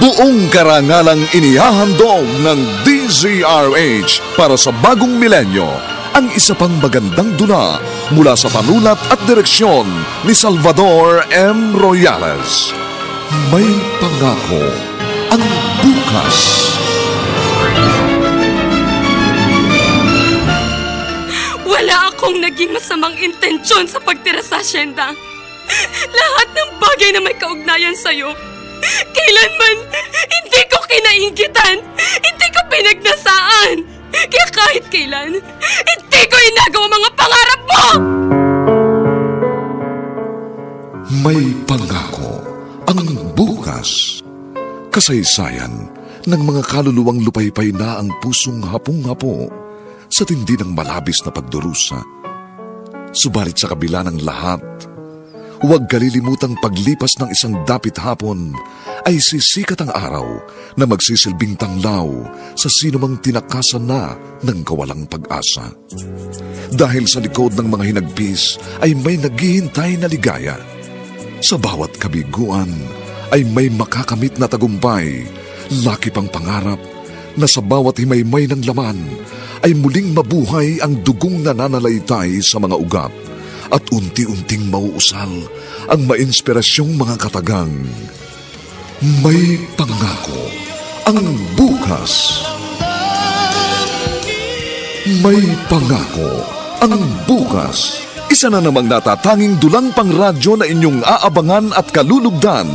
Buong karangalang inihahandog ng DZRH para sa bagong milenyo ang isa pang magandang dula mula sa panulat at direksyon ni Salvador M. Royales. May pangako ang bukas. Wala akong naging masamang intensyon sa pagtira sa asyenda. Lahat ng bagay na may kaugnayan sa'yo, kailanman hindi ko kinainggitan, hindi ko pinagnasaan. Kaya kahit kailan, hindi ko inagawa mga pangarap mo! May pangako ang bukas. Kasaysayan ng mga kaluluwang lupaypay na ang pusong hapong-hapo sa tindi ng malabis na pagdurusa. Subalit sa kabila ng lahat, huwag kalilimutang paglipas ng isang dapit hapon ay sisikat ang araw na magsisilbing tanglaw sa sinumang tinakasan na ng kawalang pag-asa. Dahil sa likod ng mga hinagpis ay may naghihintay na ligaya. Sa bawat kabiguan ay may makakamit na tagumpay, laki pang pangarap na sa bawat himaymay ng laman ay muling mabuhay ang dugong nananalaytay sa mga ugat at unti-unting mauusal ang mainspirasyong mga katagang. May pangako ang bukas. May pangako ang bukas. Isa na namang natatanging dulang pangradyo na inyong aabangan at kalulugdan,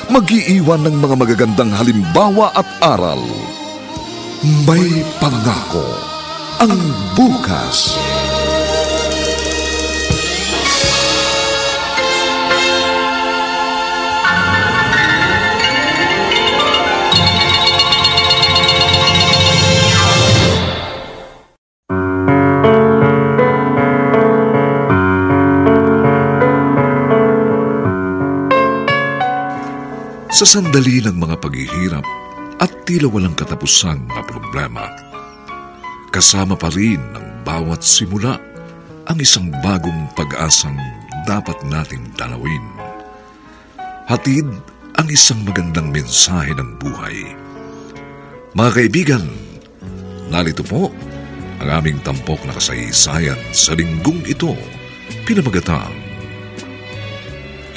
mag-iiwan ng mga magagandang halimbawa at aral. May pangako ang bukas. Sa sandali ng mga paghihirap at tila walang katapusang mga problema, kasama pa rin ng bawat simula ang isang bagong pag-asang dapat nating dalawin. Hatid ang isang magandang mensahe ng buhay. Mga kaibigan, narito po ang aming tampok na kasaysayan sa linggong ito, pinamagatang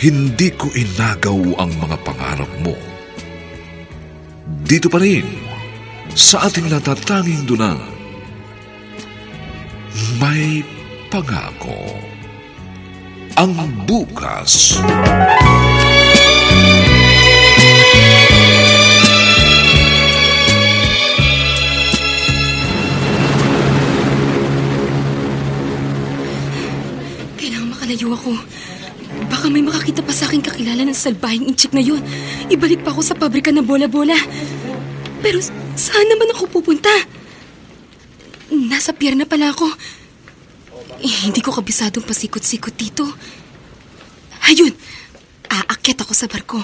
Hindi ko inagaw ang mga pangarap mo. Dito pa rin, sa ating natatanging duna, may pangako ang bukas. Kailangan makalayo ako. Baka may makakita pa sa akin kakilala ng salbahing inchik na yun. Ibalik pa ako sa pabrika ng bola-bola. Pero saan naman ako pupunta? Nasa pier na pala ako. Hindi ko kabisadong pasikot-sikot dito. Ayun! Aakyat ako sa barko.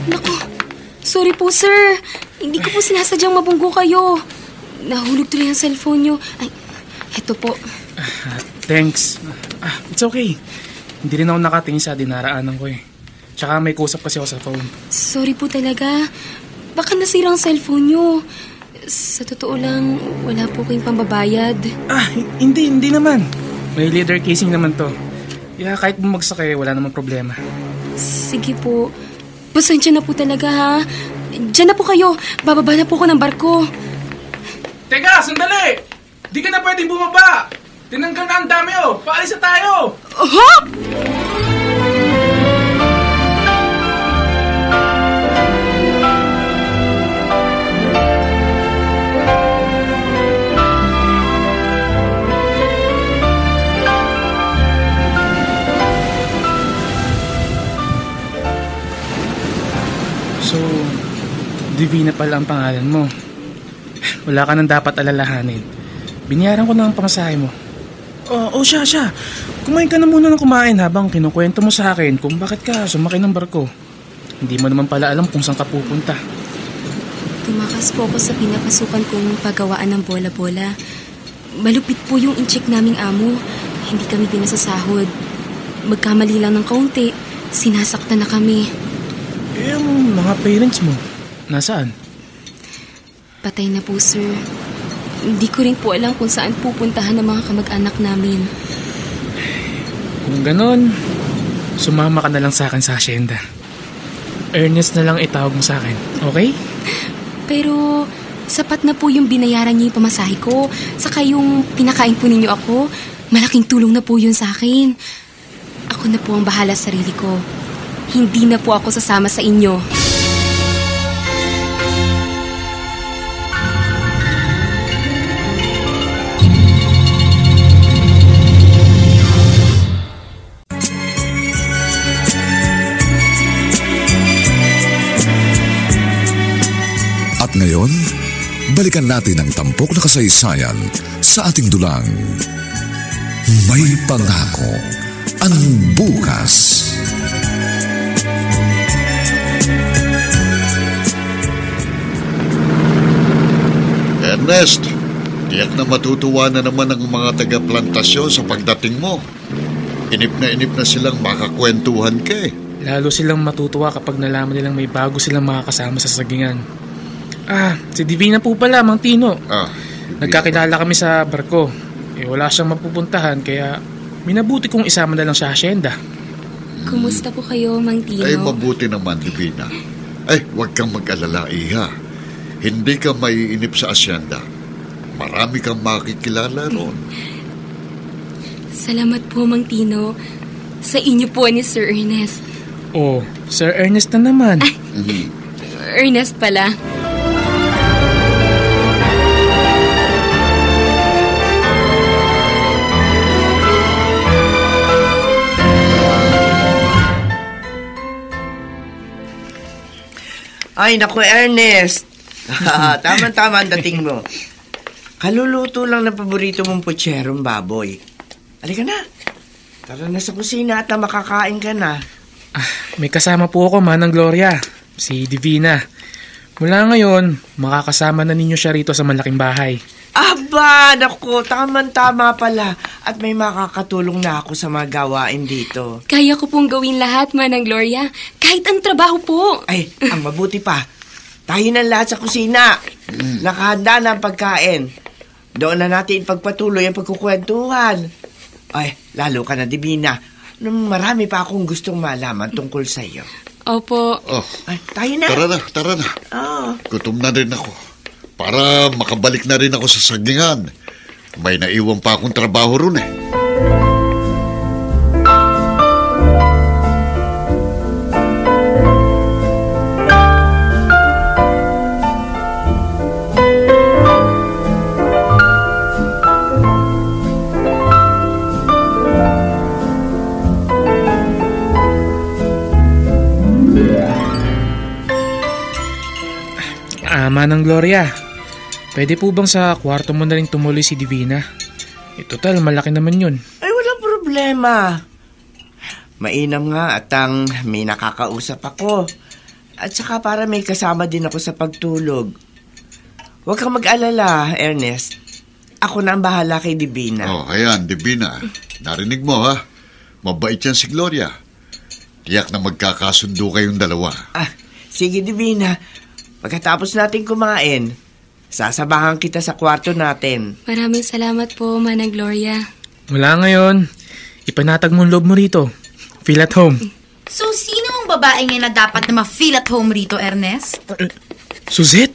Naku, sorry po sir. Hindi ko po sinasadyang mabunggo kayo. Nahulog tuloy ang cellphone nyo. Ay, eto po. Thanks. It's okay. Hindi rin ako nakatingin sa dinaraanan ko eh. Tsaka may kusap kasi ako sa phone. Sorry po talaga. Baka nasira ang cellphone nyo. Sa totoo lang, wala po kayong pambabayad. Hindi naman. May leather casing naman to. Yeah, kahit bumagsak eh, wala namang problema. Sige po. Pasensya na po talaga ha. Diyan na po kayo. Bababa na po ako ng barko. Teka, sandali! Di ka na pwedeng bumaba! Tinanggal na ang dami oh! Paalis na tayo! Huh? So, Divina pala ang pangalan mo. Wala ka nang dapat alalahanin. Biniyaran ko na ang pamasahe mo. Siya. Kumain ka na muna ng kumain habang kinukwento mo sa akin kung bakit ka sumakay ng barko. Hindi mo naman pala alam kung saan ka pupunta. Tumakas po ako sa pinapasukan kong paggawaan ng bola-bola. Malupit po yung incheck naming amo. Hindi kami pinasasahod. Magkamali lang ng kaunti, sinasaktan na kami. Yung mga parents mo, nasaan? Patay na po, sir. Hindi ko rin po alam kung saan pupuntahan ng mga kamag-anak namin. Kung ganon, sumama ka na lang sa akin sa asyenda. Ernest na lang itawag mo sa akin, okay? Pero sapat na po yung binayaran niyo yung pamasahe ko. Saka yung pinakain po ninyo ako. Malaking tulong na po yun sa akin. Ako na po ang bahala sa sarili ko. Hindi na po ako sasama sa inyo. At ngayon, balikan natin ang tampok na kasaysayan sa ating dulang. May pangako ang bukas. Ernest, tiyak na matutuwa na naman ang mga taga-plantasyon sa pagdating mo. Inip na silang makakwentuhan ka eh. Lalo silang matutuwa kapag nalaman nilang may bago silang makakasama sa sagingan. Si Divina po pala, Mang Tino. Nagkakilala kami sa barko. Wala siyang mapupuntahan, kaya minabuti kong isama na lang sa asyenda. Kumusta po kayo, Mang Tino? Ay, mabuti naman, Divina. Ay, huwag kang mag-alala, Iha. Hindi ka maiinip sa asyenda. Marami kang makikilala ron. Salamat po, Mang Tino. Sa inyo po ni Sir Ernest. Sir Ernest na naman. Ernest pala. Ay, naku, Ernest. Tama-tama ang dating mo. Kaluluto lang ng paborito mong putserong baboy. Halika na. Tara na sa kusina at makakain ka na. May kasama po ako, Manang Gloria. Si Divina. Mula ngayon, makakasama na ninyo siya rito sa malaking bahay. Aba, naku, tama-tama pala. At may makakatulong na ako sa mga gawain dito. Kaya ko pong gawin lahat, Manang Gloria. Kahit ang trabaho po. Ay, ang mabuti pa. Tayo na lahat sa kusina. Nakahanda na ang pagkain. Doon na natin pagpatuloy ang pagkukwentuhan. Ay, lalo ka na, Divina. Marami pa akong gustong malaman tungkol sa iyo. Opo. Ay, tayo na. Tara na. Gutom na rin ako. Para makabalik na rin ako sa sagingan. May naiwan pa akong trabaho ron eh. Manang Gloria, pwede po bang sa kwarto mo na rin tumuloy si Divina? Total, malaki naman yun. Ay, walang problema. Mainam nga at may nakakausap ako. At saka para may kasama din ako sa pagtulog. Huwag kang mag-alala, Ernest. Ako na ang bahala kay Divina. Ayan, Divina. Narinig mo, ha? Mabait yan si Gloria. Tiyak na magkakasundo kayong dalawa. Sige, Divina. Pagkatapos natin kumain, sasabahan kita sa kwarto natin. Maraming salamat po, Manang Gloria. Mula ngayon, ipanatag mo ang loob mo rito. Feel at home. So, sino ang babae ngayon na dapat na ma-feel at home rito, Ernest? Suzette?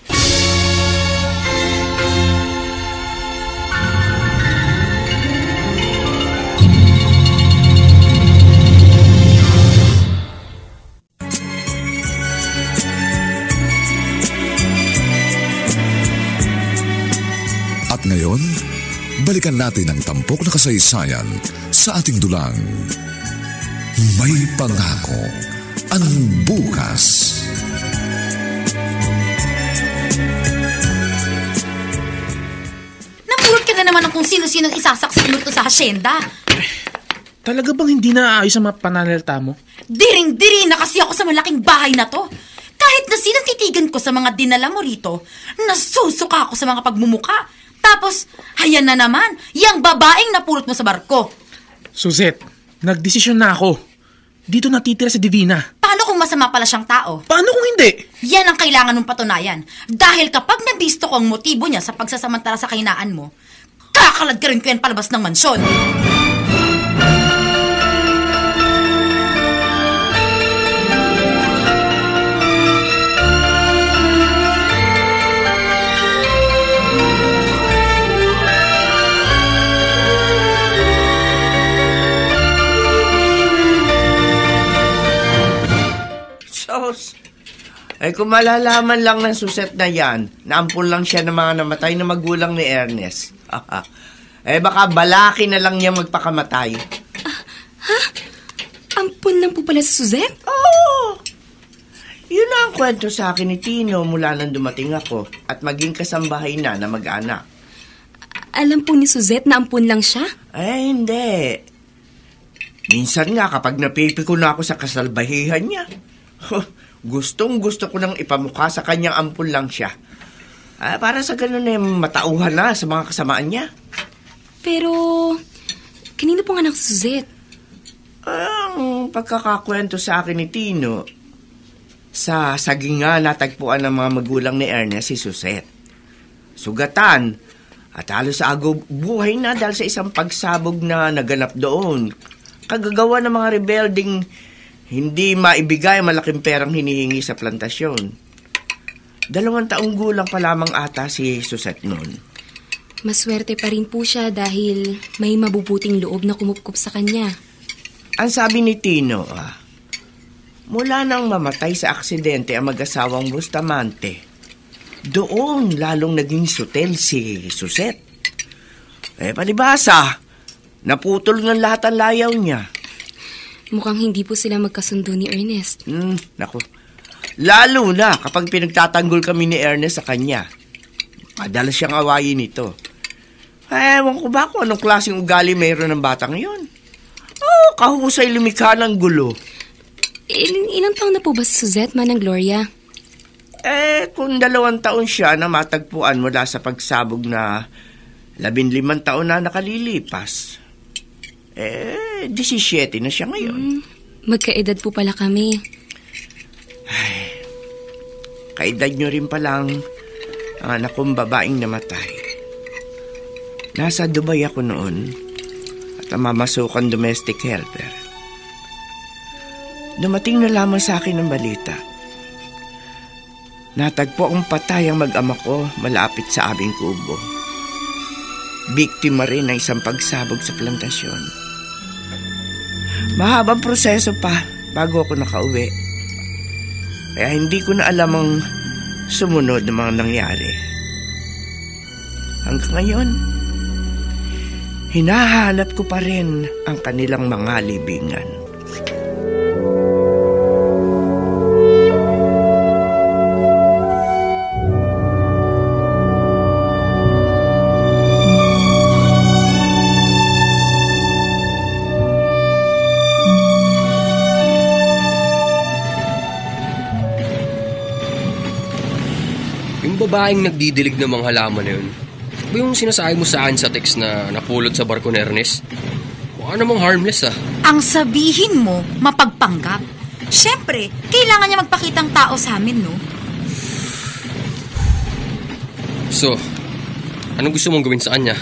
At ngayon, balikan natin ang tampok na kasaysayan sa ating dulang. May pangako ang bukas. Napulot ka na naman ang kung sino-sinong isasaksik mo to sa hasyenda. Talaga bang hindi naayos ang mga pananalita mo? Diring-diri na kasi ako sa malaking bahay na to. Kahit na sinang titigan ko sa mga dinala mo rito, nasusuka ako sa mga pagmumuka. Tapos, hayan na naman, yang babaeng napulot mo sa barko. Suzette, nagdesisyon na ako. Dito natitira si Divina. Paano kung masama pala siyang tao? Paano kung hindi? Yan ang kailangan mong patunayan. Dahil kapag nabisto ko ang motibo niya sa pagsasamantala sa kahinaan mo, kakalad ka rin ko yan palabas ng mansyon. Kung malalaman lang ng Suzette na yan, naampun lang siya ng mga namatay na magulang ni Ernest. Baka balaki na lang niya magpakamatay. Ha? Ampun lang po pala si Suzette? Oo. Yun na ang kwento sa akin ni Tino mula nang dumating ako at maging kasambahay na mag-anak. Alam po ni Suzette na ampun lang siya? Hindi. Minsan nga kapag napipiko na ako sa kasalbahihan niya, gustong-gusto ko nang ipamukha sa kanyang ampun lang siya. Para sa ganun matauhan na sa mga kasamaan niya. Pero, kanino pong anak si Suzette? Ang pagkakakwento sa akin ni Tino, sa saging nga natagpuan ng mga magulang ni Ernest si Suzette. Sugatan at halos sa agaw buhay na dahil sa isang pagsabog na naganap doon. Kagagawa ng mga rebelding hindi maibigay malaking perang hinihingi sa plantasyon. 2 taong gulang pa lamang ata si Suzette noon. Maswerte pa rin po siya dahil may mabubuting loob na kumupkup sa kanya. Ang sabi ni Tino, mula nang mamatay sa aksidente ang mag-asawang Bustamante, doon lalong naging sutel si Suzette. Palibasa, naputol ng lahat ang layaw niya. Mukhang hindi po sila magkasundo ni Ernest. Naku. Lalo na kapag pinagtatanggol kami ni Ernest sa kanya. Madalas siyang awayin ito. Ewan ko ba kung anong klaseng ugali mayroon ng batang yun? Kahusay lumikha ng gulo. Ilang taon na po ba si Suzette, Manang Gloria? Kung 2 taon siya na matagpuan mula sa pagsabog na 15 taon na nakalilipas. 17 na siya ngayon. Magkaedad po pala kami. Kaedad nyo rin palang ang anak kong babaeng namatay. Nasa Dubai ako noon at mamasukan domestic helper. Dumating na lamang sa akin ang balita. Natagpo ang patay ang mag-ama ko malapit sa aming kubo. Biktima rin ng isang pagsabog sa plantasyon. Mahabang proseso pa bago ako nakauwi. Kaya hindi ko na alam ang sumunod na mga nangyari. Hanggang ngayon, hinahanap ko pa rin ang kanilang mga libingan. Babaeng nagdidilig ng mga halaman na yun. Ba yung sinasabi mo sa akin sa text na napulot sa barko ni Ernest? Mukha namang harmless Ang sabihin mo, mapagpanggap. Siyempre, kailangan niya magpakitang tao sa amin, no? So, anong gusto mong gawin sa kanya?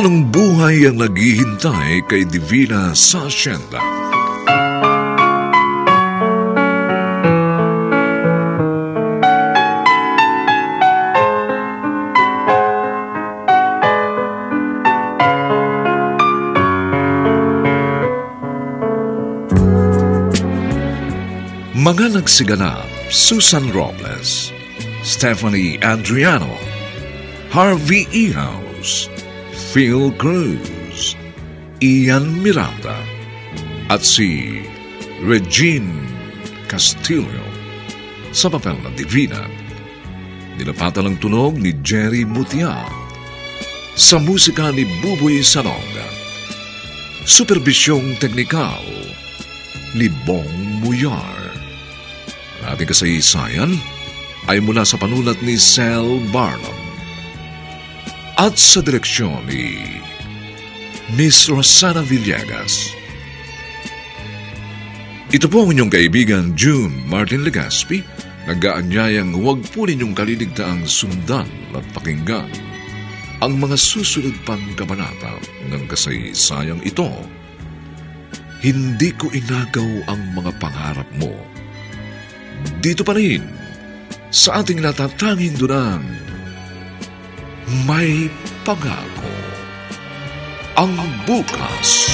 Anong buhay ang naghihintay kay Divina sa asyenda? Mga nagsiganap, Susan Robles, Stephanie Adriano, Harvey Ihaus, Phil Cruz, Ian Miranda, at si Regine Castillo sa papel na Divina. Nilapatan ang tunog ni Jerry Mutia sa musika ni Buboy Sanog. Superbisyong teknikal ni Bong Muyar. Ang ating kasaysayan ay mula sa panulat ni Sel Barnum at sa direksyon ni Miss Rosana Villegas. Ito po ang inyong kaibigan June Martin Legaspi, nag-aanyayang huwag po ninyong kaliligtaang sundan at pakinggan ang mga susunod pang kabanata ng kasaysayang ito. Hindi ko inagaw ang mga pangarap mo. Dito pa rin, sa ating natatanging dunang, may pangako ang bukas.